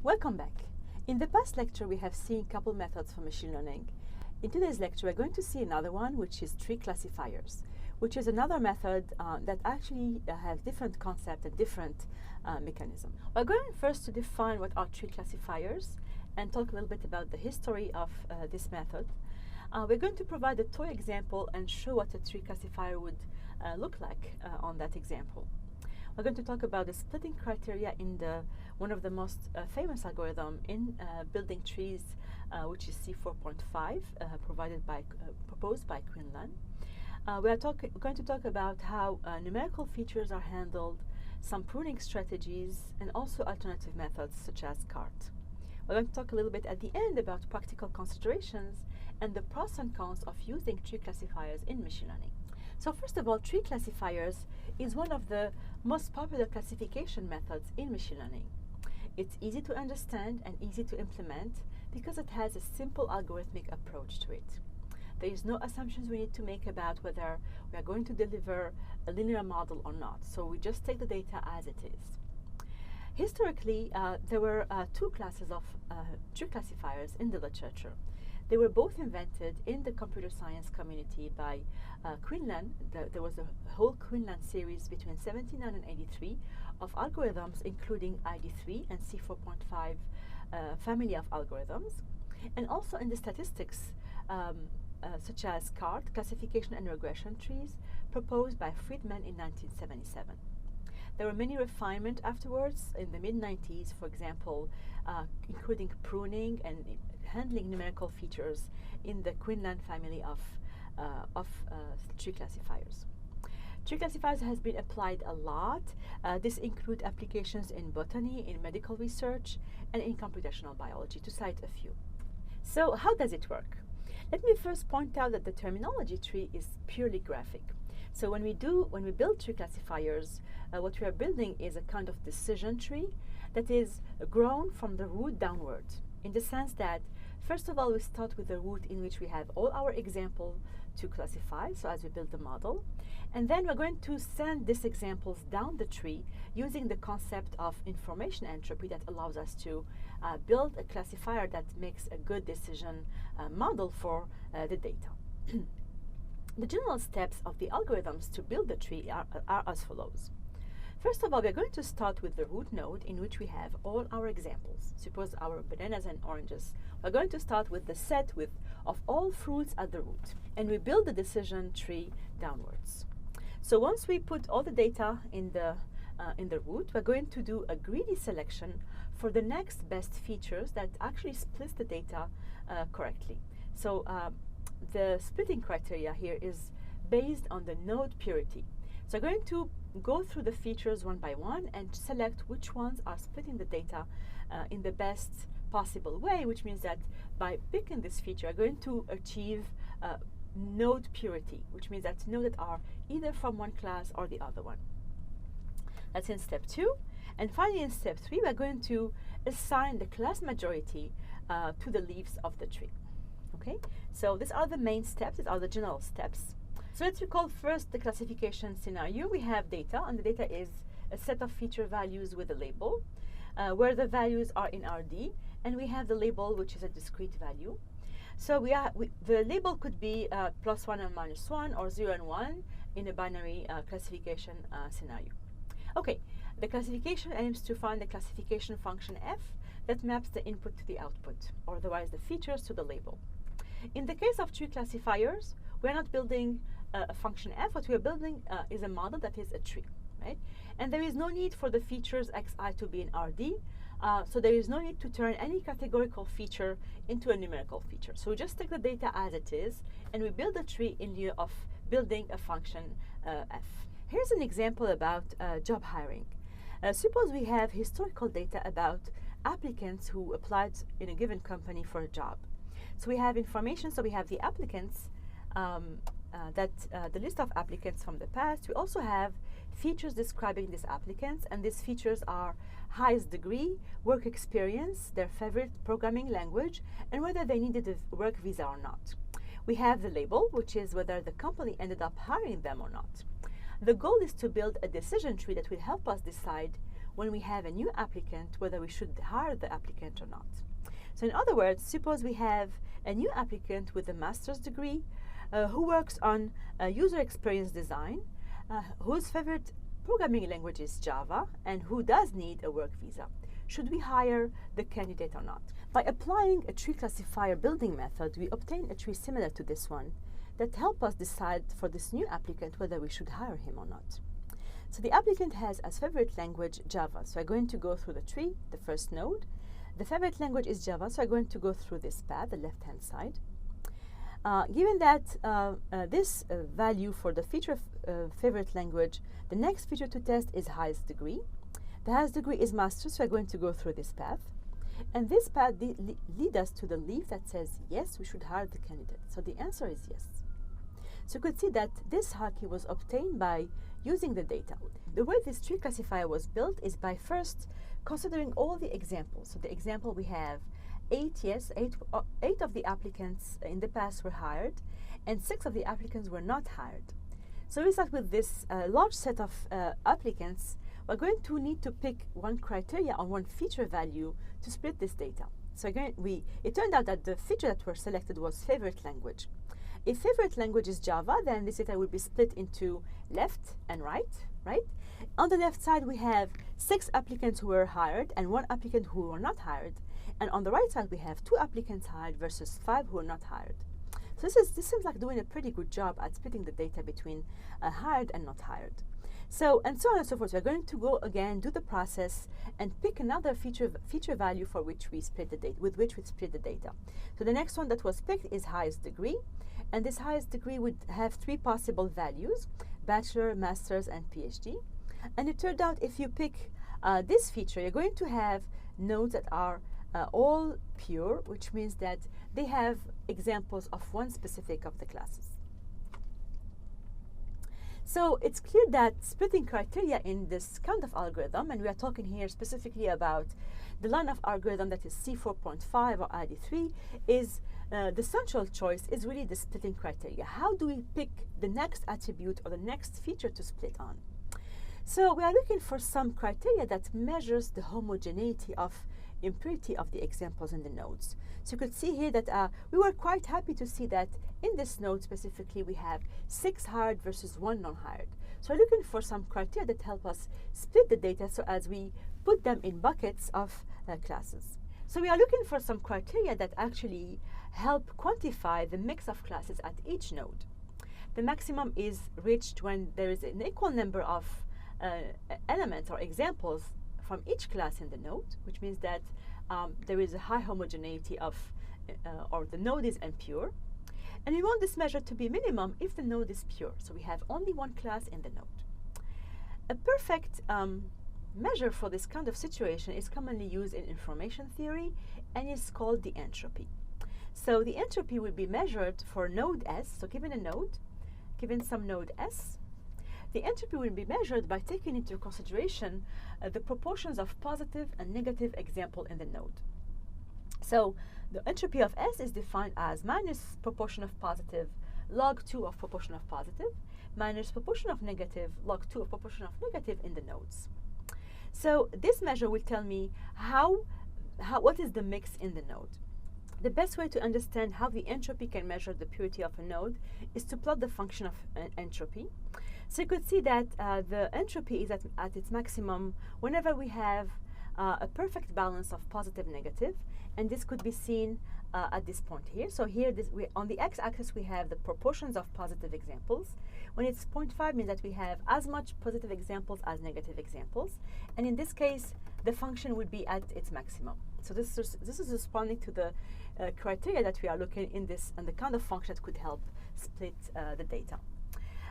Welcome back. In the past lecture, we have seen a couple methods for machine learning. In today's lecture, we're going to see another one, which is tree classifiers, which is another method that actually has different concepts and different mechanisms. We're going first to define what are tree classifiers and talk a little bit about the history of this method. We're going to provide a toy example and show what a tree classifier would look like on that example. We're going to talk about the splitting criteria in one of the most famous algorithm in building trees, which is C4.5, proposed by Quinlan. We are going to talk about how numerical features are handled, some pruning strategies, and also alternative methods such as CART. We're going to talk a little bit at the end about practical considerations and the pros and cons of using tree classifiers in machine learning. So first of all, tree classifiers is one of the most popular classification methods in machine learning. It's easy to understand and easy to implement because it has a simple algorithmic approach to it. There is no assumptions we need to make about whether we are going to deliver a linear model or not. So we just take the data as it is. Historically, there were two classes of tree classifiers in the literature. They were both invented in the computer science community by Quinlan. There was a whole Quinlan series between 79 and 83 of algorithms, including ID3 and C4.5 family of algorithms. And also in the statistics, such as CART, classification and regression trees, proposed by Friedman in 1977. There were many refinements afterwards in the mid-90s, for example, including pruning and handling numerical features in the Quinlan family of tree classifiers. Tree classifiers has been applied a lot. This includes applications in botany, in medical research, and in computational biology, to cite a few. So how does it work? Let me first point out that the terminology tree is purely graphic. So when we build tree classifiers, what we are building is a kind of decision tree that is grown from the root downwards, in the sense that, first of all, we start with the root in which we have all our examples to classify, so as we build the model. And then we're going to send these examples down the tree using the concept of information entropy that allows us to build a classifier that makes a good decision model for the data. The general steps of the algorithms to build the tree are as follows. First of all, we're going to start with the root node in which we have all our examples. Suppose our bananas and oranges. We're going to start with the set of all fruits at the root, and we build the decision tree downwards. So once we put all the data in the root, we're going to do a greedy selection for the next best features that actually splits the data correctly. So the splitting criteria here is based on the node purity. So we're going to go through the features one by one and select which ones are splitting the data in the best possible way, which means that by picking this feature, we're going to achieve node purity, which means that nodes that are either from one class or the other one. That's in step 2. And finally, in step 3, we're going to assign the class majority to the leaves of the tree. Okay, so these are the main steps, these are the general steps. So let's recall first the classification scenario. We have data, and the data is a set of feature values with a label, where the values are in RD, and we have the label, which is a discrete value. So the label could be +1 and -1, or 0 and 1 in a binary classification scenario. Okay, the classification aims to find the classification function f that maps the input to the output, or otherwise the features to the label. In the case of tree classifiers, we're not building a function f. What we are building is a model that is a tree, right? And there is no need for the features xi to be in RD, so there is no need to turn any categorical feature into a numerical feature. So we just take the data as it is, and we build a tree in lieu of building a function f. Here's an example about job hiring. Suppose we have historical data about applicants who applied in a given company for a job. So we have information, so we have the applicants, the list of applicants from the past. We also have features describing these applicants, and these features are highest degree, work experience, their favorite programming language, and whether they needed a work visa or not. We have the label, which is whether the company ended up hiring them or not. The goal is to build a decision tree that will help us decide when we have a new applicant, whether we should hire the applicant or not. So in other words, suppose we have a new applicant with a master's degree who works on user experience design, whose favorite programming language is Java, and who does need a work visa. Should we hire the candidate or not? By applying a tree classifier building method, we obtain a tree similar to this one that help us decide for this new applicant whether we should hire him or not. So the applicant has as favorite language Java. So I'm going to go through the tree, the first node. The favorite language is Java, so I'm going to go through this path, the left-hand side. Given that this value for the feature favorite language, the next feature to test is highest degree. The highest degree is master, so I'm going to go through this path. And this path leads us to the leaf that says, yes, we should hire the candidate. So the answer is yes. So you could see that this hierarchy was obtained by using the data. The way this tree classifier was built is by first considering all the examples. So the example we have 8 of the applicants in the past were hired, and 6 of the applicants were not hired. So we start with this large set of applicants. We're going to need to pick one criteria or one feature value to split this data. So again, it turned out that the feature that were selected was favorite language. If favorite language is Java, then this data will be split into left and right. On the left side, we have 6 applicants who were hired and 1 applicant who were not hired. And on the right side, we have 2 applicants hired versus 5 who were not hired. So this seems like doing a pretty good job at splitting the data between hired and not hired. So, and so on and so forth. We're going to go again, do the process, and pick another feature value for which we split the data, with which we split the data. So the next one that was picked is highest degree, and this highest degree would have 3 possible values: bachelor, master's, and PhD. And it turned out if you pick this feature, you're going to have nodes that are all pure, which means that they have examples of one specific of the classes. So it's clear that splitting criteria in this kind of algorithm, and we are talking here specifically about the line of algorithm that is C4.5 or ID3, is the central choice is really the splitting criteria. How do we pick the next attribute or the next feature to split on? So we are looking for some criteria that measures the homogeneity of impurity of the examples in the nodes. So you could see here that we were quite happy to see that in this node specifically we have 6 hired versus 1 non-hired. So we're looking for some criteria that help us split the data so as we put them in buckets of classes. So we are looking for some criteria that actually help quantify the mix of classes at each node. The maximum is reached when there is an equal number of elements or examples from each class in the node, which means that there is a high homogeneity of, or the node is impure. And we want this measure to be minimum if the node is pure. So we have only one class in the node. A perfect measure for this kind of situation is commonly used in information theory and is called the entropy. So the entropy will be measured for node S. So given a node, given some node S, the entropy will be measured by taking into consideration the proportions of positive and negative example in the node. So the entropy of S is defined as minus proportion of positive log 2 of proportion of positive minus proportion of negative log 2 of proportion of negative in the nodes. So this measure will tell me what is the mix in the node. The best way to understand how the entropy can measure the purity of a node is to plot the function of entropy. So you could see that the entropy is at its maximum whenever we have a perfect balance of positive negative, and this could be seen at this point here. So here, on the x-axis, we have the proportions of positive examples. When it's 0.5 means that we have as much positive examples as negative examples, and in this case, the function would be at its maximum. So this is responding to the criteria that we are looking in this, and the kind of function that could help split the data.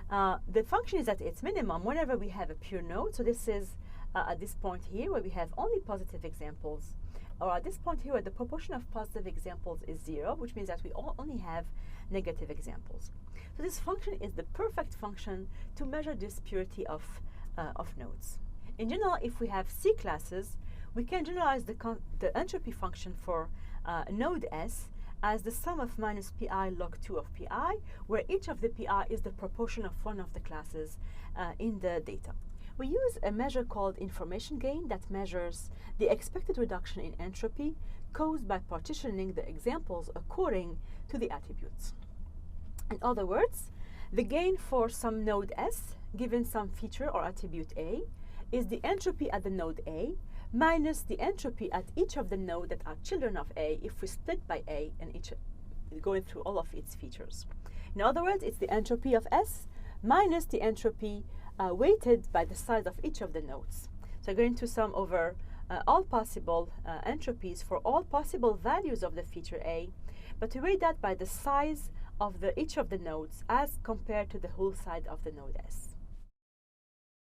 The function is at its minimum whenever we have a pure node. So this is at this point here where we have only positive examples, or at this point here where the proportion of positive examples is 0, which means that we only have negative examples. So this function is the perfect function to measure this purity of nodes. In general, if we have C classes, we can generalize the entropy function for node S as the sum of minus pi log 2 of pi, where each of the pi is the proportion of one of the classes in the data. We use a measure called information gain that measures the expected reduction in entropy caused by partitioning the examples according to the attributes. In other words, the gain for some node S, given some feature or attribute A, is the entropy at the node A minus the entropy at each of the nodes that are children of A if we split by A and each going through all of its features. In other words, it's the entropy of S minus the entropy weighted by the size of each of the nodes. So I'm going to sum over all possible entropies for all possible values of the feature A, but we weight that by the size of each of the nodes as compared to the whole size of the node S.